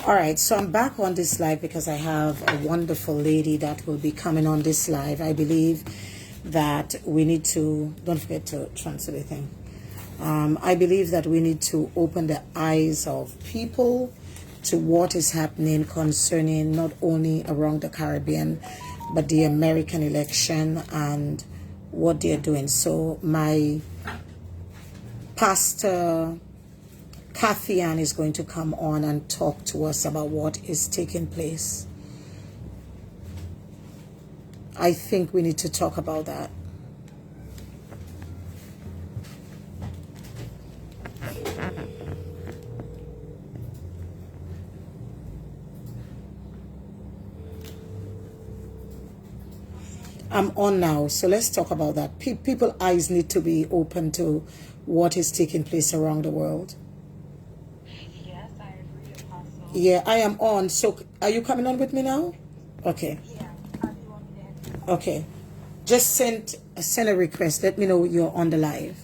All right, so I'm back on this live because I have a wonderful lady that will be coming on this live. I believe that we need to, don't forget to transfer the thing. I believe that we need to open the eyes of people to what is happening concerning not only around the Caribbean, but the American election and what they're doing. So my pastor Kathy Ann is going to come on and talk to us about what is taking place. I think we need to talk about that. I'm on now, so let's talk about that. People eyes need to be open to what is taking place around the world. Yes, I agree, Apostle. Yeah, I am on. So are you coming on with me now? Okay. Yeah, how do you want me to enter? Okay. Just send a request. Let me know you're on the live.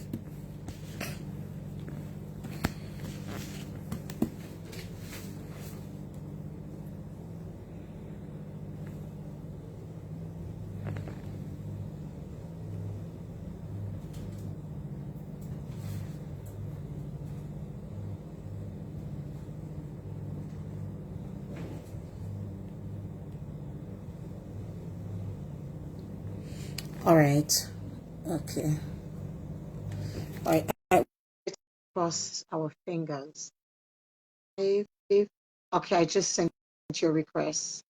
All right. Okay. All right. Cross our fingers. Okay, I just sent your request.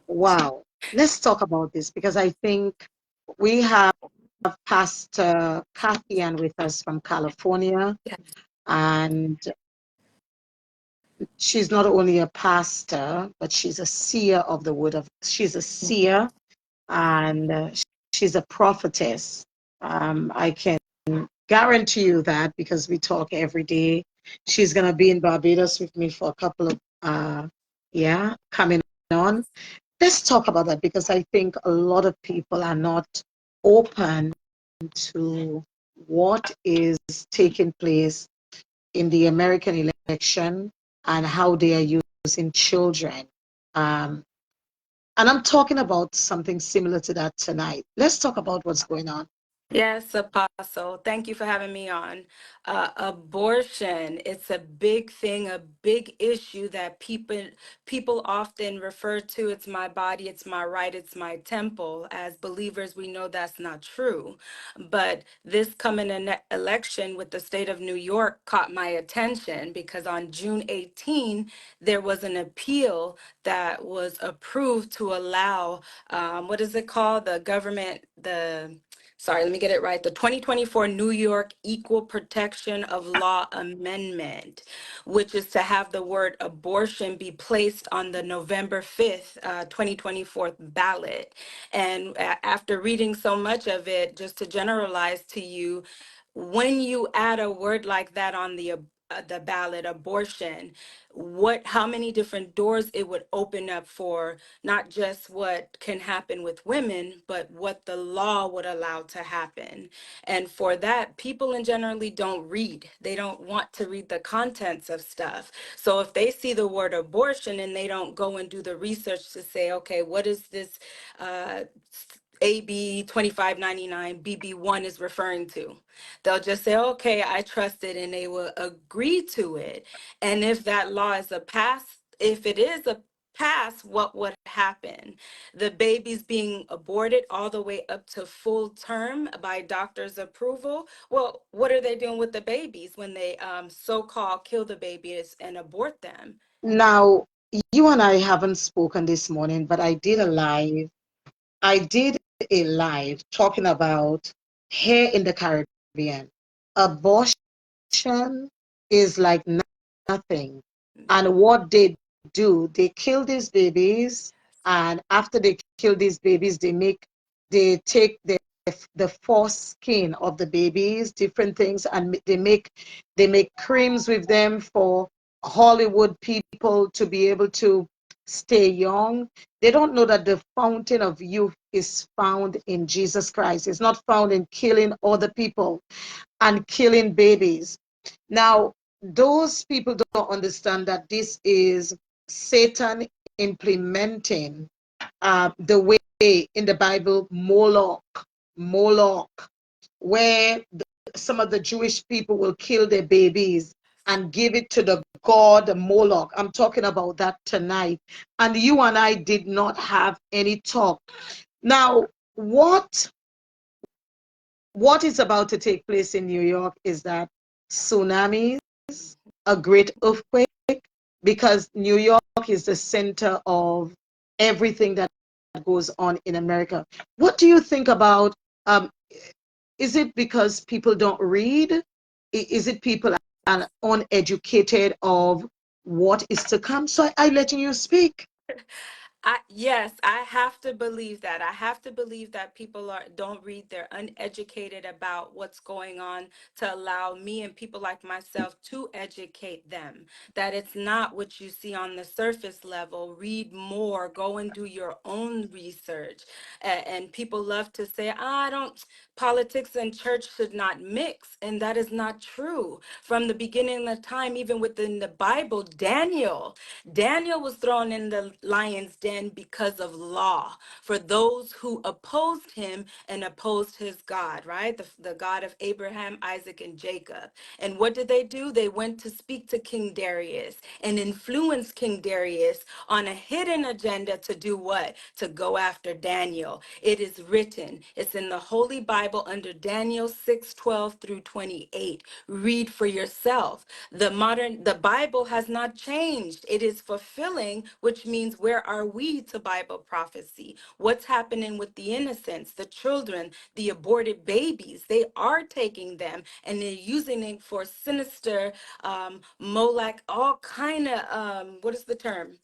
Wow. Let's talk about this because I think we have Pastor Kathy Ann with us from California, Yeah. and she's not only a pastor, but she's a seer of the word of. She's a seer and she's a prophetess. I can guarantee you that because we talk every day. She's gonna be in Barbados with me for a couple of coming on. Let's talk about that because I think a lot of people are not open to what is taking place in the American election and how they are using children. Um, and I'm talking about something similar to that tonight. Let's talk about what's going on. Yes, Apostle. Thank you for having me on. Abortion, it's a big thing, a big issue that people often refer to. It's my body, it's my right, it's my temple. As believers, we know that's not true. But this coming election with the state of New York caught my attention because on June 18, there was an appeal that was approved to allow, what is it called? The government, sorry, let me get it right. The 2024 New York Equal Protection of Law Amendment, which is to have the word abortion be placed on the November 5th, 2024 ballot. And after reading so much of it, just to generalize to you, when you add a word like that on the ballot, abortion, how many different doors it would open up for not just what can happen with women, but what the law would allow to happen. And for that, people in generally don't read. They don't want to read the contents of stuff. So if they see the word abortion and they don't go and do the research to say, okay, what is this uh, AB 2599 BB1 is referring to? They'll just say, okay, I trust it, and they will agree to it. And if that law is a pass, if it is a pass, what would happen? The baby's being aborted all the way up to full term by doctor's approval. Well, what are they doing with the babies when they so-called kill the babies and abort them? Now, you and I haven't spoken this morning, but I did a live. I did a live talking about here in the Caribbean. Abortion is like nothing. And what they do, they kill these babies, and after they kill these babies, they take the foreskin of the babies, different things, and they make creams with them for Hollywood people to be able to stay young. They don't know that the fountain of youth is found in Jesus Christ. It's not found in killing other people and killing babies. Now, those people don't understand that this is Satan implementing the way in the Bible, Moloch, where some of the Jewish people will kill their babies and give it to the god Moloch. I'm talking about that tonight. And you and I did not have any talk. Now, what is about to take place in New York is that tsunamis, a great earthquake, because New York is the center of everything that goes on in America. What do you think about, is it because people don't read? Is it people are uneducated of what is to come? So I letting you speak. Yes, I have to believe that. I have to believe that people don't read, they're uneducated about what's going on, to allow me and people like myself to educate them. That it's not what you see on the surface level. Read more, go and do your own research. And people love to say, I don't, politics and church should not mix. And that is not true. From the beginning of time, even within the Bible, Daniel was thrown in the lion's den because of law for those who opposed him and opposed his God, right? The God of Abraham, Isaac, and Jacob. And what did they do? They went to speak to King Darius and influence King Darius on a hidden agenda to do what? To go after Daniel. It is written, it's in the Holy Bible under Daniel 6:12 through 28. Read for yourself. The Bible has not changed. It is fulfilling, which means where are we to Bible prophecy? What's happening with the innocents, the children, the aborted babies? They are taking them and they're using it for sinister, Molech, all kind of, what is the term?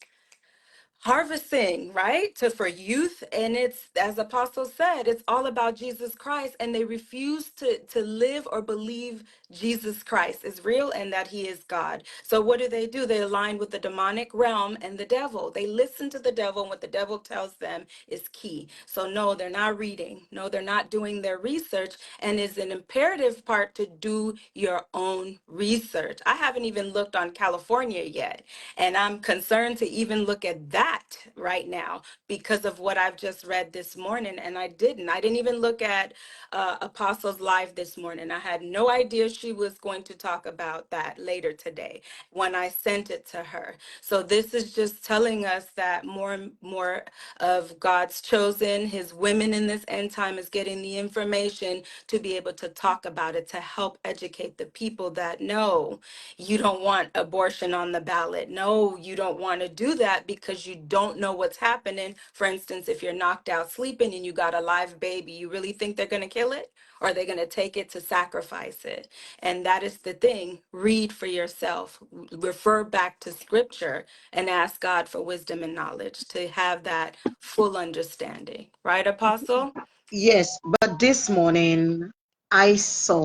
Harvesting, right, to for youth. And it's, as apostle said, it's all about Jesus Christ, and they refuse to live or believe Jesus Christ is real and that he is God. So what do? They align with the demonic realm and the devil. They listen to the devil, and what the devil tells them is key. So no, they're not reading, no, they're not doing their research, and is an imperative part to do your own research. I haven't even looked on California yet, and I'm concerned to even look at that right now because of what I've just read this morning. And I didn't even look at Apostles Live this morning. I had no idea she was going to talk about that later today when I sent it to her. So this is just telling us that more and more of God's chosen, his women in this end time, is getting the information to be able to talk about it, to help educate the people that know you don't want abortion on the ballot. No, you don't want to do that because you don't know what's happening. For instance, if you're knocked out sleeping and you got a live baby, you really think they're going to kill it? Or are they going to take it to sacrifice it? And that is the thing. Read for yourself, refer back to scripture, and ask God for wisdom and knowledge to have that full understanding. Right, Apostle? Yes, but this morning I saw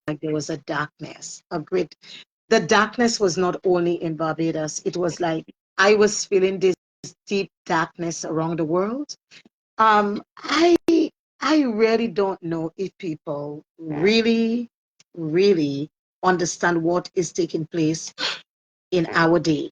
like there was a darkness, a great. The darkness was not only in Barbados, it was like I was feeling this deep darkness around the world. I really don't know if people really understand what is taking place in our day.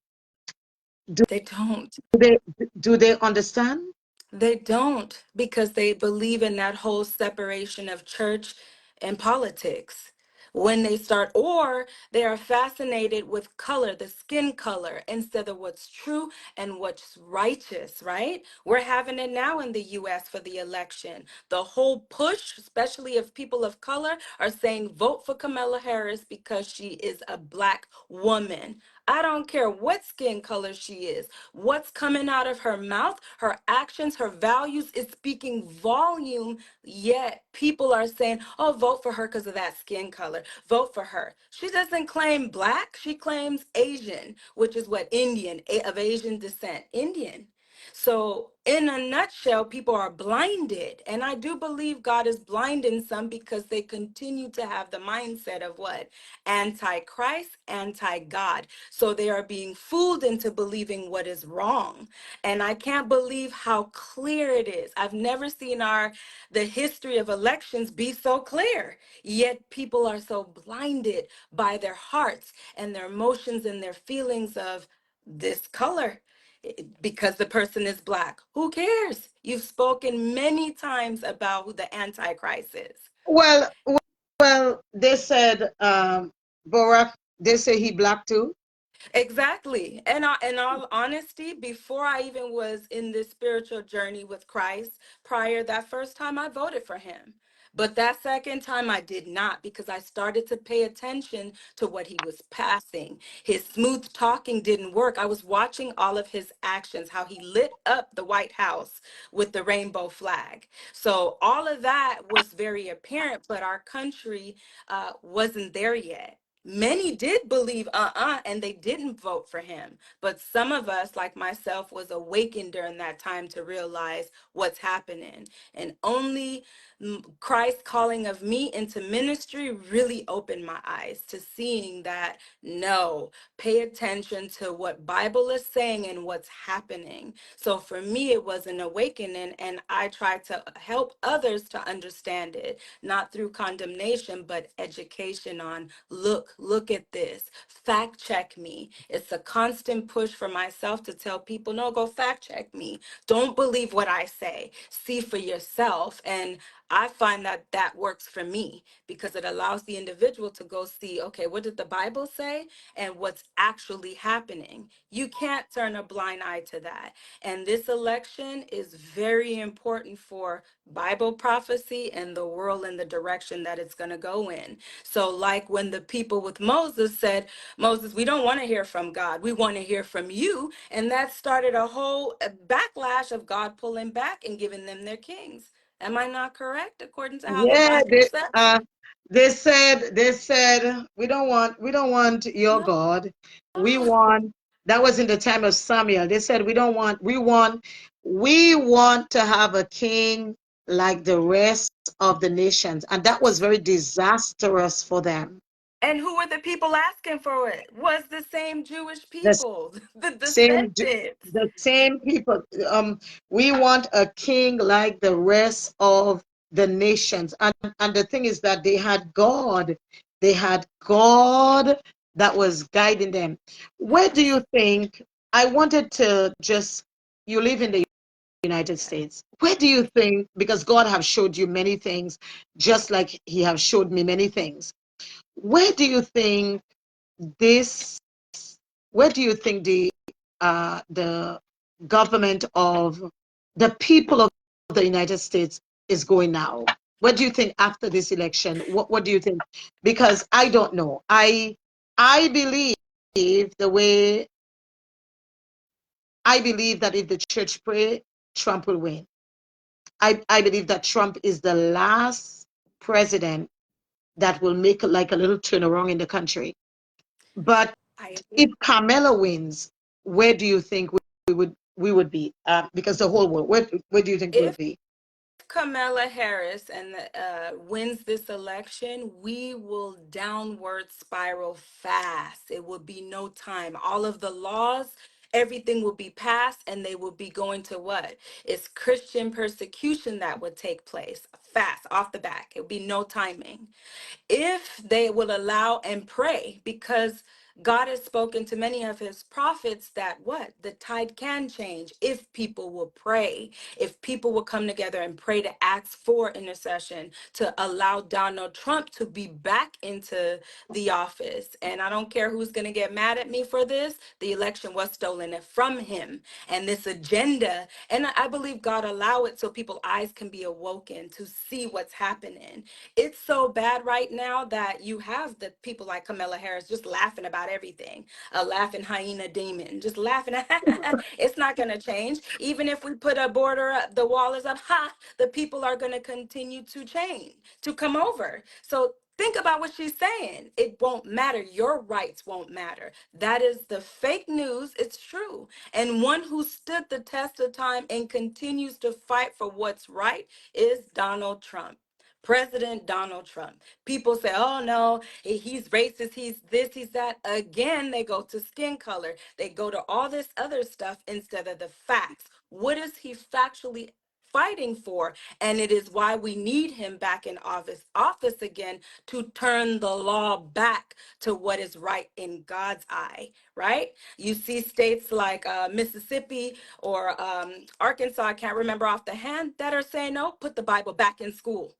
Do They don't. they do they understand? They don't, because they believe in that whole separation of church and politics. When they start, or they are fascinated with color, the skin color, instead of what's true and what's righteous, right? We're having it now in the US for the election. The whole push, especially if people of color are saying vote for Kamala Harris because she is a black woman. I don't care what skin color she is. What's coming out of her mouth, her actions, her values is speaking volume. Yet people are saying, oh, vote for her because of that skin color. Vote for her. She doesn't claim black. She claims Asian, which is what? Indian, of Asian descent. Indian. So, in a nutshell, people are blinded. And I do believe God is blinding some because they continue to have the mindset of what? Anti-Christ, anti-God. So they are being fooled into believing what is wrong. And I can't believe how clear it is. I've never seen the history of elections be so clear. Yet people are so blinded by their hearts and their emotions and their feelings of this color because the person is black. Who cares? You've spoken many times about who the Antichrist is. Well, they said Barack. They say he black too. Exactly. And in all honesty, before I even was in this spiritual journey with Christ, prior that first time I voted for him. But that second time I did not because I started to pay attention to what he was passing. His smooth talking didn't work. I was watching all of his actions, how he lit up the White House with the rainbow flag. So all of that was very apparent, but our country wasn't there yet. Many did believe and they didn't vote for him, but some of us like myself was awakened during that time to realize what's happening. And only Christ calling of me into ministry really opened my eyes to seeing that no, pay attention to what Bible is saying and what's happening. So for me it was an awakening, and I tried to help others to understand it, not through condemnation, but education on look at this, fact check me. It's a constant push for myself to tell people, no, go fact check me. Don't believe what I say. See for yourself. And I find that that works for me because it allows the individual to go see, okay, what did the Bible say and what's actually happening? You can't turn a blind eye to that. And this election is very important for Bible prophecy and the world and the direction that it's going to go in. So, like when the people with Moses said, Moses, we don't want to hear from God. We want to hear from you. And that started a whole backlash of God pulling back and giving them their kings. Am I not correct according to how the Yeah, Bible says? they said we don't want your No. God. We want that was in the time of Samuel. They said we want to have a king like the rest of the nations, and that was very disastrous for them. And who were the people asking for it? Was the same Jewish The people, the same descendants. the same people. We want a king like the rest of the nations. And the thing is that they had god that was guiding them. Where do you think, I wanted to just, you live in the United States, where do you think, because God have showed you many things, just like he have showed me many things, where do you think this where do you think the government of the people of the United States is going now? What do you think after this election? What do you think? Because I don't know. I believe the way I believe that if the church pray, Trump will win. I believe that Trump is the last president that will make like a little turnaround in the country. But I if agree. Kamala wins, where do you think we would be? Because the whole world, where do you think we'll If be? Kamala Harris wins this election, we will downward spiral fast. It will be no time. All of the laws, everything will be passed, and they will be going to what? It's Christian persecution that would take place fast off the back. It would be no timing if they will allow and pray, because God has spoken to many of his prophets that what the tide can change if people will pray, if people will come together and pray to ask for intercession to allow Donald Trump to be back into the office. And I don't care who's going to get mad at me for this, the election was stolen from him, and this agenda, and I believe God allow it so people's eyes can be awoken to see what's happening. It's so bad right now that you have the people like Kamala Harris just laughing about everything, a laughing hyena demon, just laughing. It's not going to change. Even if we put a border up, the wall is up, the people are going to continue to change, to come over. So Think about what she's saying. It won't matter. Your rights won't matter. That is the fake news. It's true. And one who stood the test of time and continues to fight for what's right is Donald Trump. President Donald Trump. People say, oh no, he's racist, he's this, he's that. Again, they go to skin color. They go to all this other stuff instead of the facts. What is he factually fighting for? And it is why we need him back in office again, to turn the law back to what is right in God's eye, right? You see states like Mississippi or Arkansas, I can't remember off the hand, that are saying, no, put the Bible back in school.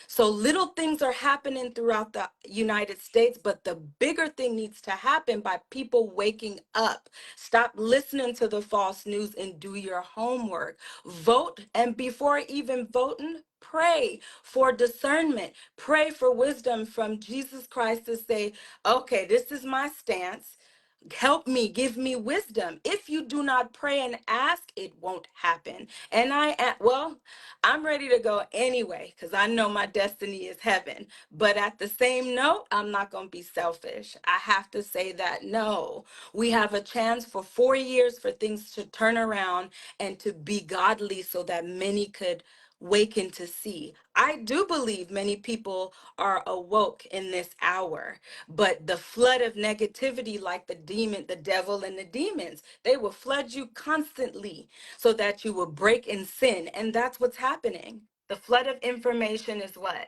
So little things are happening throughout the United States, but the bigger thing needs to happen by people waking up. Stop listening to the false news and do your homework. Vote, and before even voting, pray for discernment. Pray for wisdom from Jesus Christ to say, okay, this is my stance. Help me, give me wisdom. If you do not pray and ask, it won't happen. And well, I'm ready to go anyway, because I know my destiny is heaven. But at the same note, I'm not going to be selfish. I have to say that no, we have a chance for 4 years for things to turn around and to be godly so that many could waken to see. I do believe many people are awoke in this hour, but the flood of negativity, like the devil and the demons, they will flood you constantly so that you will break in sin. And that's what's happening. The flood of information is what?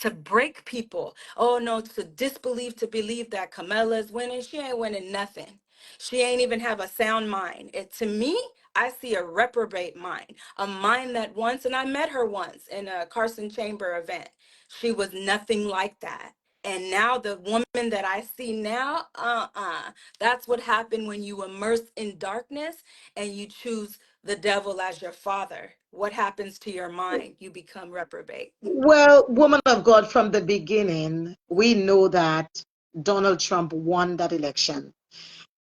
To break people. Oh no, to disbelieve, to believe that Kamala is winning. She ain't winning nothing. She ain't even have a sound mind. To me, I see a reprobate mind, a mind that once, and I met her once in a Carson Chamber event. She was nothing like that. And now the woman that I see now, that's what happened when you immerse in darkness and you choose the devil as your father. What happens to your mind? You become reprobate. Well, woman of God, from the beginning, we know that Donald Trump won that election.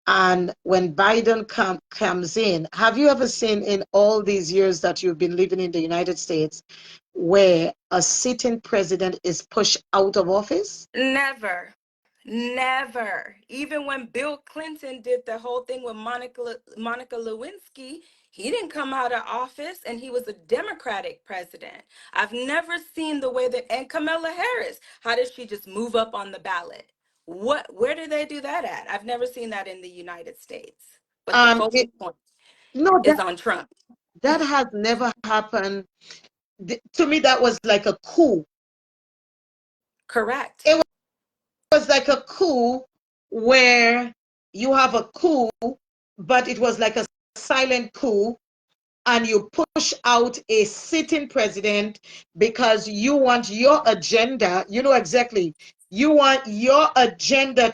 And when Biden comes in, have you ever seen in all these years that you've been living in the United States where a sitting president is pushed out of office? Never. Never. Even when Bill Clinton did the whole thing with Monica Lewinsky, he didn't come out of office and he was a Democratic president. I've never seen the way that, and Kamala Harris, how did she just move up on the ballot? Where did they do that at? I've never seen that in the United States. But the focal It, point no, is on Trump. that has never happened. To me, that was like a coup. Correct. It was like a coup where you have a coup, but it was like a silent coup, and you push out a sitting president because you want your agenda. You know exactly. You want your agenda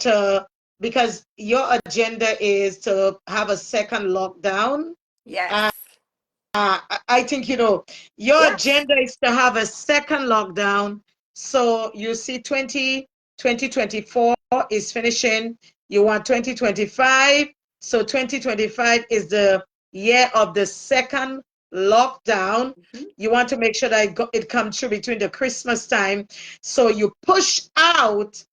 because your agenda is to have a second lockdown. Yes. I think, your Yes. agenda is to have a second lockdown. So you see 2024 is finishing. You want 2025. So 2025 is the year of the second lockdown. Mhm. You want to make sure that it comes through between the Christmas time. So you push out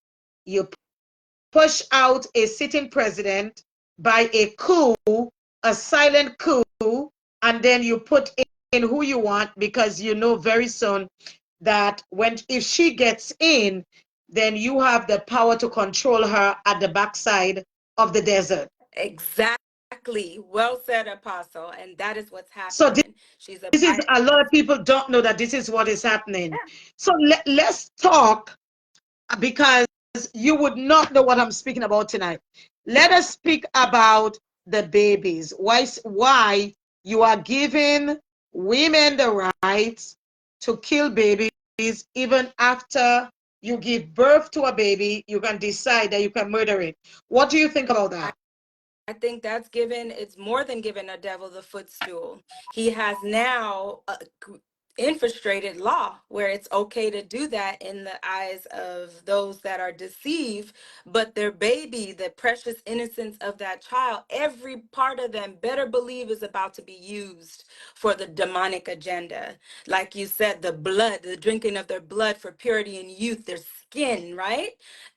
a sitting president by a coup, a silent coup, and then you put in who you want because you know very soon that if she gets in, then you have the power to control her at the backside of the desert. Exactly. Well said, Apostle. And that is what's So happening. She's a this is, a lot of people don't know that this is what is happening. yeah. So let's talk, because you would not know what I'm speaking about tonight. Let us speak about the babies. Why you are giving women the rights to kill babies even after you give birth to a baby, you can decide that you can murder it. What do you think about that? I think it's more than giving a devil the footstool. He has now infiltrated law where it's okay to do that in the eyes of those that are deceived, but their baby, the precious innocence of that child, every part of them better believe is about to be used for the demonic agenda. Like you said, the blood, the drinking of their blood for purity and youth, there's skin, right?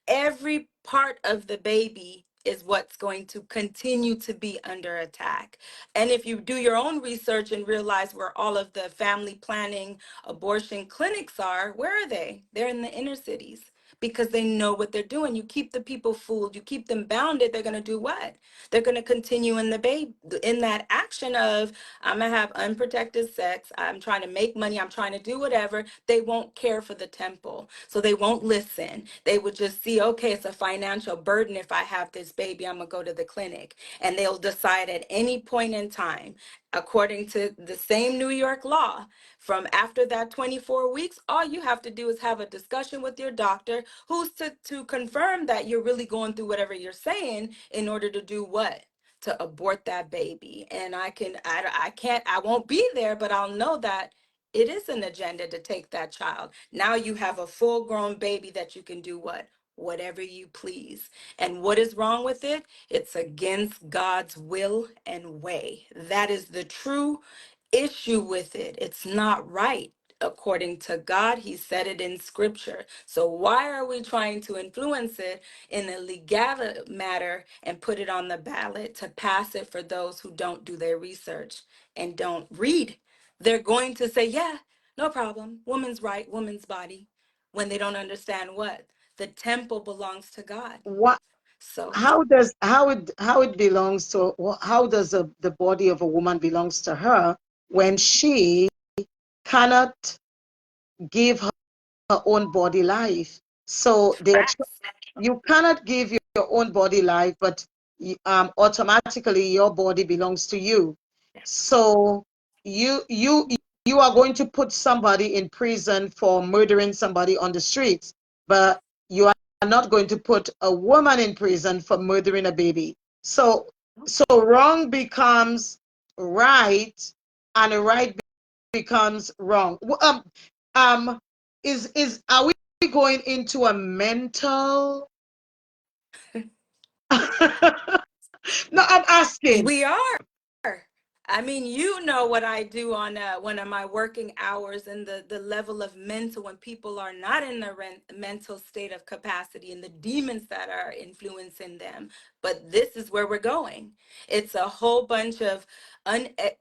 Every part of the baby is what's going to continue to be under attack. And if you do your own research and realize where all of the family planning abortion clinics are, where are they? They're in the inner cities because they know what they're doing. You keep the people fooled, you keep them bounded, they're going to do what? They're going to continue in the in that action of I'm going to have unprotected sex, I'm trying to make money, I'm trying to do whatever. They won't care for the temple. So they won't listen. They would just see, okay, it's a financial burden if I have this baby, I'm going to go to the clinic. And they'll decide at any point in time, according to the same New York law, from after that 24 weeks, all you have to do is have a discussion with your doctor who's to confirm that you're really going through whatever you're saying in order to do what? To abort that baby. And I can't, I won't be there, but I'll know that it is an agenda to take that child. Now you have a full grown baby that you can do what? Whatever you please. And what is wrong with it? It's against God's will and way. That is the true issue with it. It's not right. According to God, He said it in scripture. So why are we trying to influence it in a legal matter and put it on the ballot to pass it for those who don't do their research and don't read? They're going to say, yeah, no problem. Woman's right, woman's body, when they don't understand what? The temple belongs to God. What? So How it belongs to? How does the body of a woman belongs to her when she cannot give her own body life? So facts. you cannot give your own body life, but automatically your body belongs to you. So you you you are going to put somebody in prison for murdering somebody on the streets, but you are not going to put a woman in prison for murdering a baby. So wrong becomes right, and a right becomes wrong. Um, is are we going into a mental? No, I'm asking. We are. I mean, you know what I do on one of my working hours and the level of mental when people are not in the mental state of capacity and the demons that are influencing them. But this is where we're going. It's a whole bunch of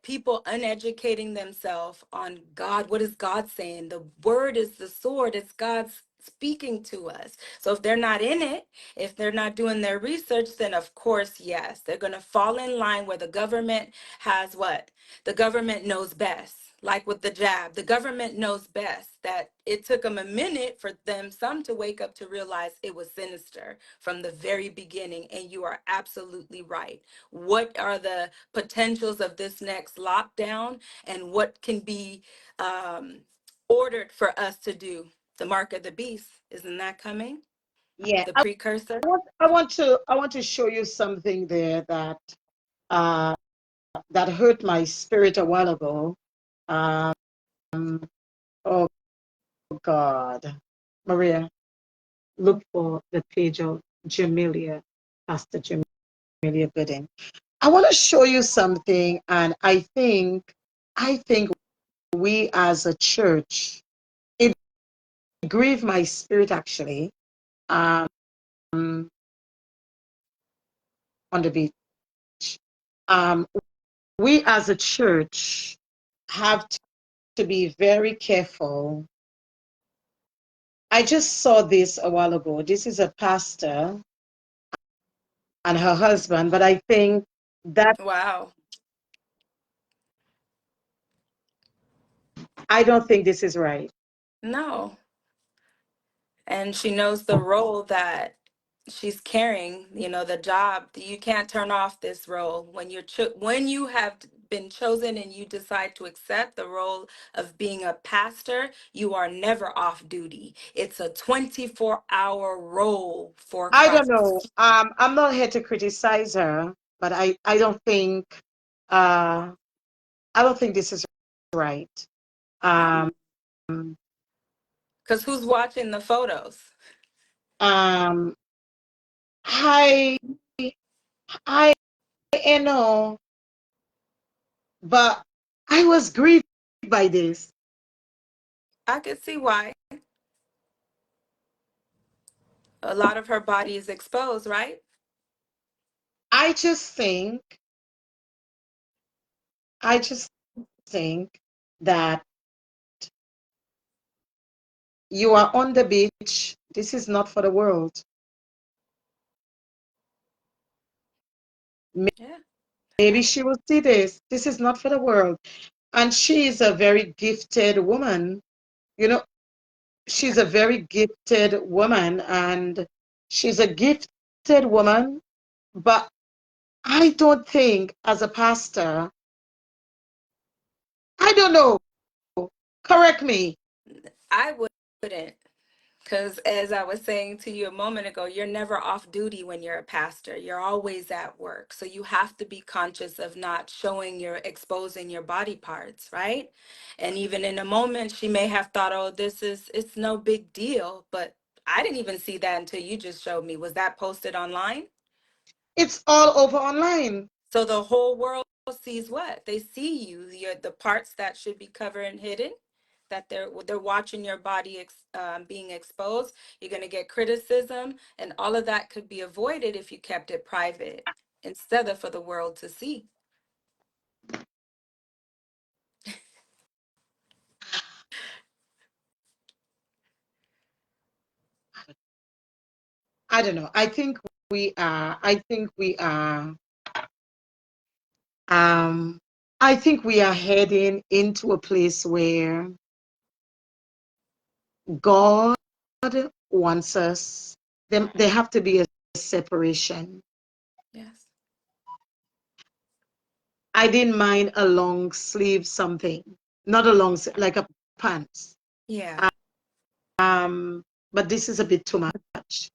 people uneducating themselves on God. What is God saying? The word is the sword. It's God's speaking to us. So if they're not in it, if they're not doing their research, then of course, yes, they're going to fall in line where the government has what? The government knows best. Like with the jab, the government knows best that it took them a minute for them, some to wake up to realize it was sinister from the very beginning. And you are absolutely right. What are the potentials of this next lockdown and what can be um, ordered for us to do? The mark of the beast, isn't that coming? Yeah, The precursor? I want to show you something there uh, that hurt my spirit a while ago. Um, oh God, Maria, look for the page of Jamelia, Pastor Jamelia Gooding. I want to show you something, and I think we as a church, it grieved my spirit actually. Um, on the beach. Um, we as a church have to be very careful. I just saw this a while ago. This is a pastor and her husband, but I think that Wow. I don't think this is right. No. And she knows the role that she's carrying, the job. You can't turn off this role when when you have been chosen and you decide to accept the role of being a pastor, you are never off duty. It's a 24-hour role for I don't know. Christ. I'm not here to criticize her, but I don't think uh, I don't think this is right. Um, Because who's watching the photos? um, I I know, but I was grieved by this. I could see why. A lot of her body is exposed, right? I just think, I just think that you are on the beach. This is not for the world. Yeah. Maybe she will see this. This is not for the world. And she is a very gifted woman. You know, she's a very gifted woman, and she's a gifted woman, but I don't think as a pastor, I don't know, correct me. I wouldn't. Because as I was saying to you a moment ago, you're never off duty when you're a pastor. You're always at work. So you have to be conscious of not showing your exposing your body parts, right? And even in a moment, she may have thought, oh, it's no big deal. But I didn't even see that until you just showed me. Was that posted online? It's all over online. So the whole world sees what? They see you, the parts that should be covered and hidden, that they're watching your body being exposed. You're going to get criticism, and all of that could be avoided if you kept it private instead of for the world to see. I don't know. Um, I think we are heading into a place where God wants us, there have to be a separation. Yes. I didn't mind a long sleeve something, not a long, like a pants. Yeah. Um, but this is a bit too much.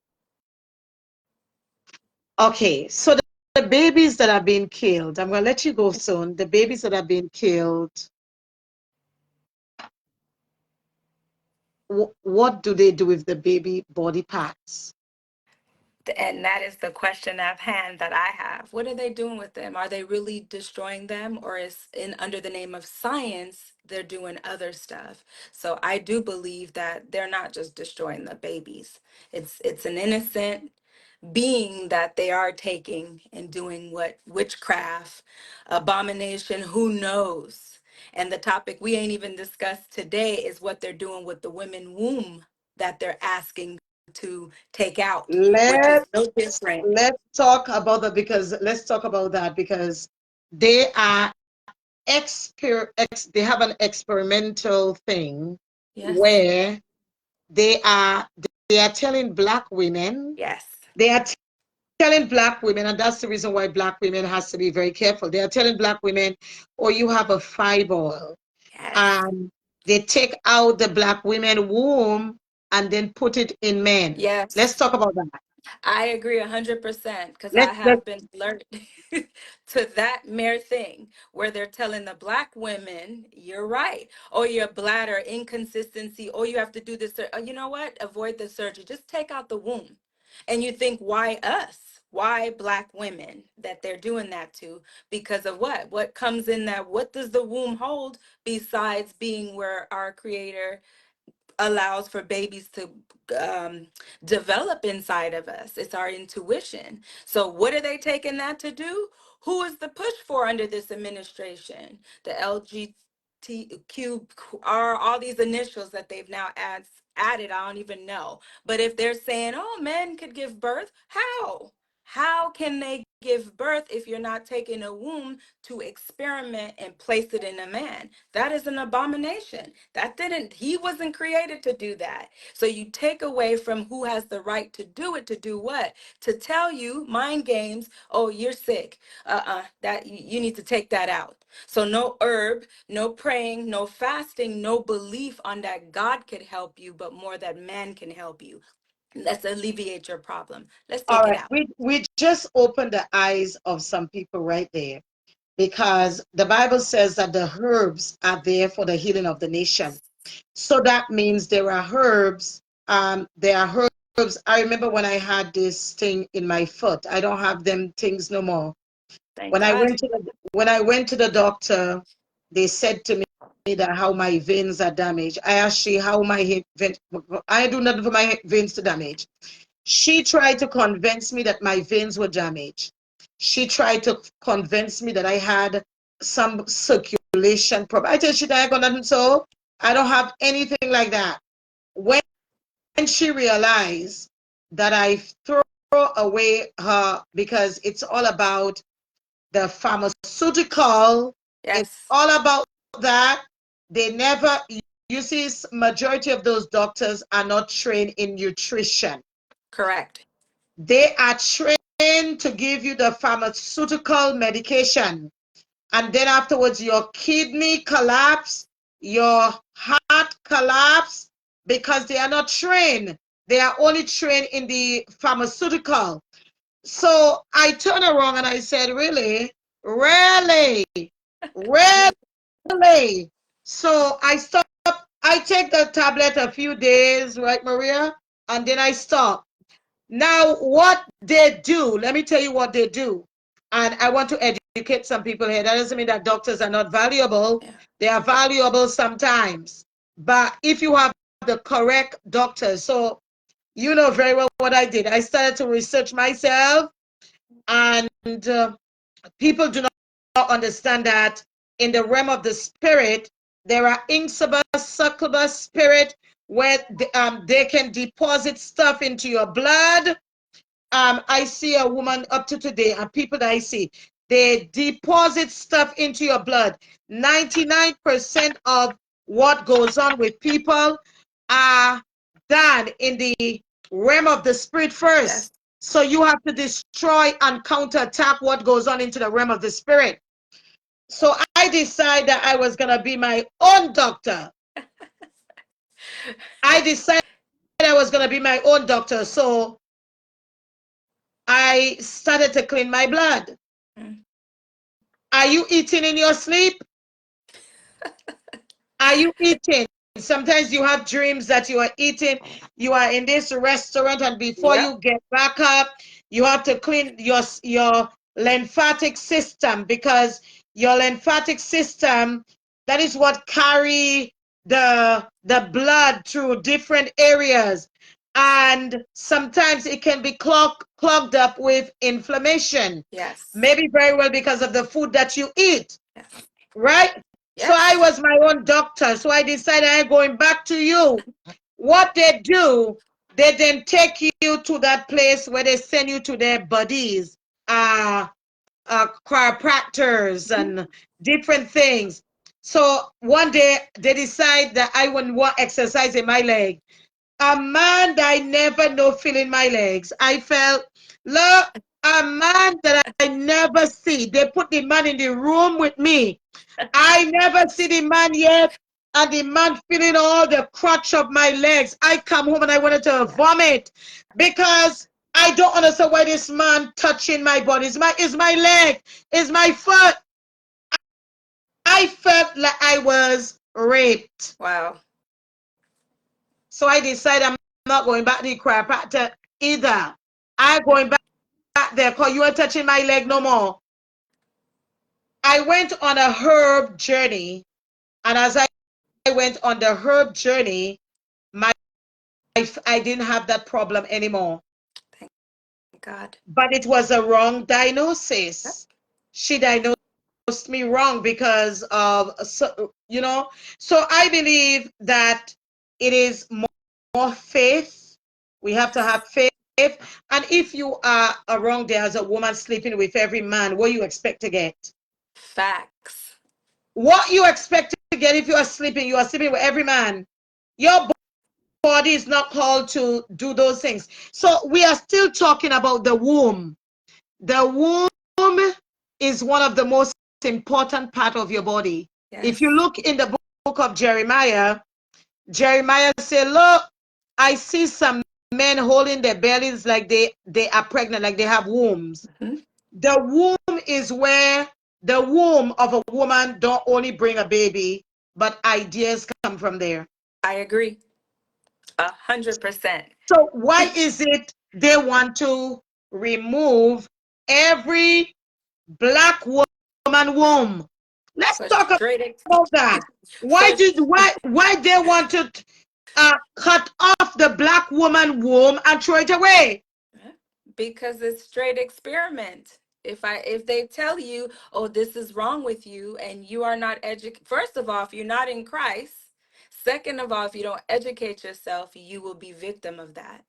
Okay, so the babies that are being killed, I'm gonna let you go soon. The babies that are being killed, what do they do with the baby body parts? And that is the question at hand that I have. What are they doing with them? Are they really destroying them, or is in under the name of science they're doing other stuff? So I do believe that they're not just destroying the babies. It's an innocent being that they are taking and doing what witchcraft, abomination, who knows? And the topic we ain't even discussed today is what they're doing with the women womb that they're asking to take out, which is no Let's different. let's talk about that because let's talk about that because they are they have an experimental thing Yes. where they are they are telling black women Yes. they are telling black women, and that's the reason why black women has to be very careful. They are telling black women, "Oh, you have a fibroid," Yes. and they take out the black women womb and then put it in men. Let's Yes. talk about that. I agree 100% because I Let's have been alerted to that mere thing where they're telling the black women, you're right. Oh, your bladder inconsistency. Oh, you have to do this. Oh, you know what? Avoid the surgery. Just take out the womb. And you think, why us? Why black women that they're doing that to? Because of what? What comes in that? What does the womb hold besides being where our creator allows for babies to um, develop inside of us? It's our intuition. So, what are they taking that to do? Who is the push for under this administration? The LGBTQR, all these initials that they've now added, I don't even know. But if they're saying, oh, men could give birth, how? How can they give birth if you're not taking a womb to experiment and place it in a man? That is an abomination. He wasn't created to do that. So you take away from who has the right to do it, to do what? To tell you, mind games, oh, you're sick. That you need to take that out. So no herb, no praying, no fasting, no belief on that God could help you, but more that man can help you. Let's alleviate your problem. Let's all take it right. out. We just opened the eyes of some people right there because the Bible says that the herbs are there for the healing of the nation. So that means there are herbs. There are herbs. I remember when I had this thing in my foot. I don't have them things no more. Thank When I God. went to the doctor, they said to me that how my veins are damaged. I asked she how my veins. I do nothing for my veins to damage. She tried to convince me that my veins were damaged. She tried to convince me that I had some circulation problem. I tell you, I got nothing, so I don't have anything like that. When she realized that I throw away her, because it's all about the pharmaceutical, it's Yes. all about that. They never, you see, majority of those doctors are not trained in nutrition. Correct. They are trained to give you the pharmaceutical medication, and then afterwards your kidney collapse, your heart collapse, because they are not trained. They are only trained in the pharmaceutical. So I turned around and I said, really? Really? Really? So I stopped. I take the tablet a few days, right, Maria? And then I stop. Now, what they do, let me tell you what they do. And I want to educate some people here. That doesn't mean that doctors are not valuable. Yeah. They are valuable sometimes. But if you have the correct doctors, so you know very well what I did. I started to research myself, and people do not understand that in the realm of the spirit, there are incubus, succubus spirit, where they can deposit stuff into your blood. I see a woman up to today, and people that I see, they deposit stuff into your blood. 99% of what goes on with people are done in the realm of the spirit first. Yes. So you have to destroy and counterattack what goes on into the realm of the spirit. So I decided that I was going to be my own doctor. I decided I was going to be my own doctor. So I started to clean my blood. Mm. Are you eating in your sleep? Are you eating? Sometimes you have dreams that you are eating. You are in this restaurant, and before Yep. you get back up, you have to clean your lymphatic system, because your lymphatic system, that is what carry the blood through different areas. And sometimes it can be clogged up with inflammation. Yes. Maybe very well because of the food that you eat, Yes. right? So I Yes. was my own doctor. So I decided I'm going back to you. What they do, they then take you to that place where they send you to their buddies, chiropractors and different things. So one day they decide that I wouldn't want exercise in my leg. A man that I never know feeling my legs. I felt, look, a man that I never see. They put the man in the room with me. I never see the man yet, and the man feeling all the crotch of my legs. I come home and I wanted to vomit, because I don't understand why this man touching my body. Is my leg, is my foot. I felt like I was raped. Wow. So I decided I'm not going back to the chiropractor either. I'm going back there because you are touching my leg no more. I went on a herb journey, and as I went on the herb journey, my I didn't have that problem anymore. Thank God. But it was a wrong Yep. diagnosis. She diagnosed me wrong because of, so I believe that it is more faith. We have to have faith. And if you are wrong there as a woman sleeping with every man, what you expect to get? Facts. What you expect to get if you are sleeping with every man. Your body is not called to do those things. So we are still talking about the womb. The womb is one of the most important part of your body. If you Yes. look in the book of Jeremiah, Jeremiah said, look, I see some men holding their bellies like they are pregnant, like they have wombs. Mhm. The womb is where the womb of a woman don't only bring a baby, but ideas come from there. I agree. 100%. So why is it they want to remove every black woman womb? Let's talk Frustrated. about that. Why Frust- they want to? cut off the black woman womb and throw it away. Because it's straight experiment. If they tell you, oh, this is wrong with you, and you are not educated, first of all, if you're not in Christ, second of all, if you don't educate yourself, you will be victim of that.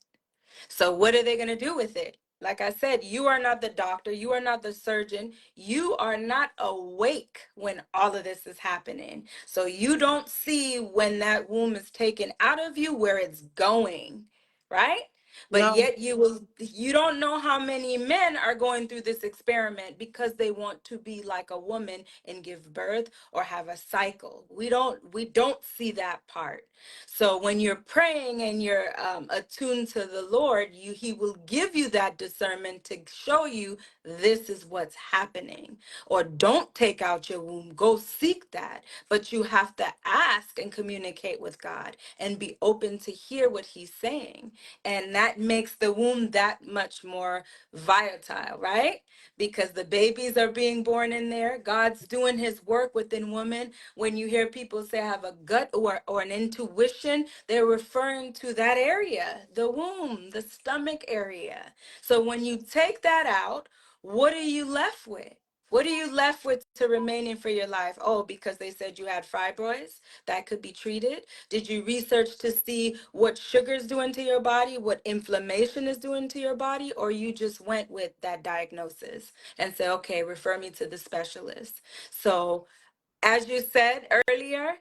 So what are they going to do with it? Like I said, you are not the doctor, you are not the surgeon, you are not awake when all of this is happening. So you don't see when that womb is taken out of you where it's going, right? But No, yet you don't know how many men are going through this experiment because they want to be like a woman and give birth or have a cycle. We don't see that part. So when you're praying and you're attuned to the Lord, He will give you that discernment to show you this is what's happening. Or don't take out your womb. Go seek that. But you have to ask and communicate with God and be open to hear what He's saying. And that makes the womb that much more volatile, right? Because the babies are being born in there. God's doing His work within women. When you hear people say I have a gut or an intuition, they're referring to that area, the womb, the stomach area. So when you take that out, what are you left with? What are you left with to remaining for your life? Oh, because they said you had fibroids that could be treated. Did you research to see what sugar is doing to your body, what inflammation is doing to your body, or you just went with that diagnosis and say, okay, refer me to the specialist? So as you said earlier,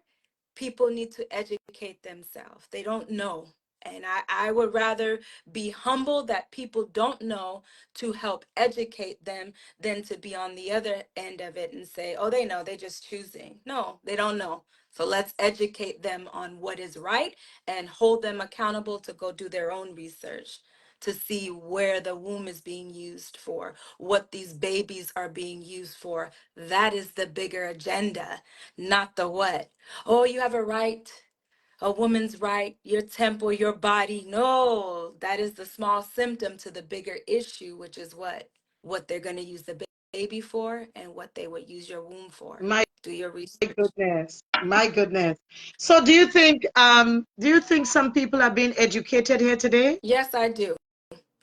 people need to educate themselves. They don't know. And I would rather be humble that people don't know to help educate them than to be on the other end of it and say, oh, they know, they're just choosing. No, they don't know. So let's educate them on what is right and hold them accountable to go do their own research to see where the womb is being used for, what these babies are being used for. That is the bigger agenda, not the what. Oh, you have a right, a woman's right, your temple, your body. No, that is the small symptom to the bigger issue, which is what? What they're going to use the baby for and what they would use your womb for. my Do your research. goodness, my goodness. So do you think some people are being educated here today? Yes, I do.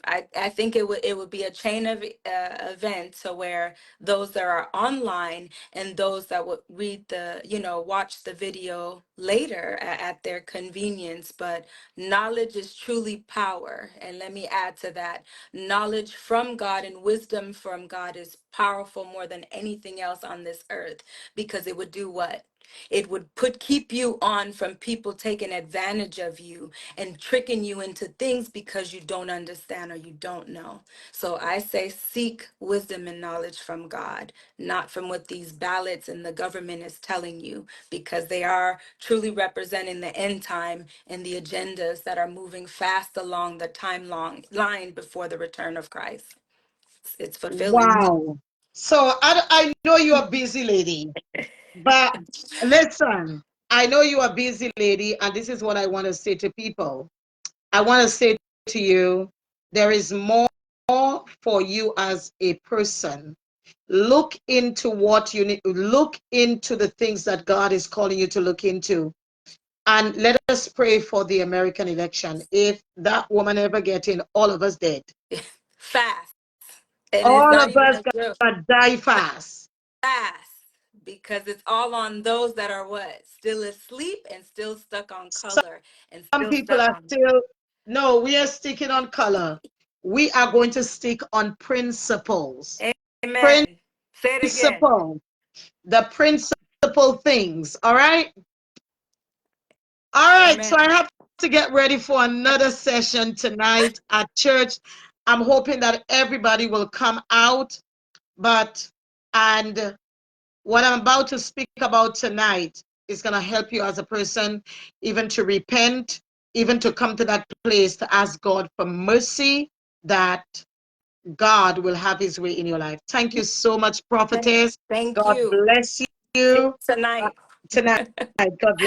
I think it would be a chain of events to where those that are online and those that would read watch the video later at their convenience. But knowledge is truly power. And let me add to that, knowledge from God and wisdom from God is powerful more than anything else on this earth, because it would do what? It would keep you on from people taking advantage of you and tricking you into things because you don't understand or you don't know. So I say seek wisdom and knowledge from God, not from what these ballots and the government is telling you, because they are truly representing the end time and the agendas that are moving fast along the timeline line before the return of Christ. It's fulfilling. Wow. So I know you're a busy lady, but listen, I know you're a busy lady, and this is what I want to say to people. I want to say to you, there is more for you as a person. Look into what you need, look into the things that God is calling you to look into. And let us pray for the American election. If that woman ever get in, all of us dead. Fast. And it's All not of even us a joke. gonna die fast. Fast, because it's all on those that are what? Still asleep and still stuck on color and Some still people stuck are on. still, no, we are sticking on color. We are going to stick on principles. Amen. Say it again. Principle. The principal things. All right. All right. So I Amen. have to get ready for another session tonight at church. I'm hoping that everybody will come out. But, and what I'm about to speak about tonight is going to help you as a person, even to repent, even to come to that place to ask God for mercy, that God will have his way in your life. Thank you so much, Thank prophetess. thank God you. bless See you you tonight. tonight. God bless.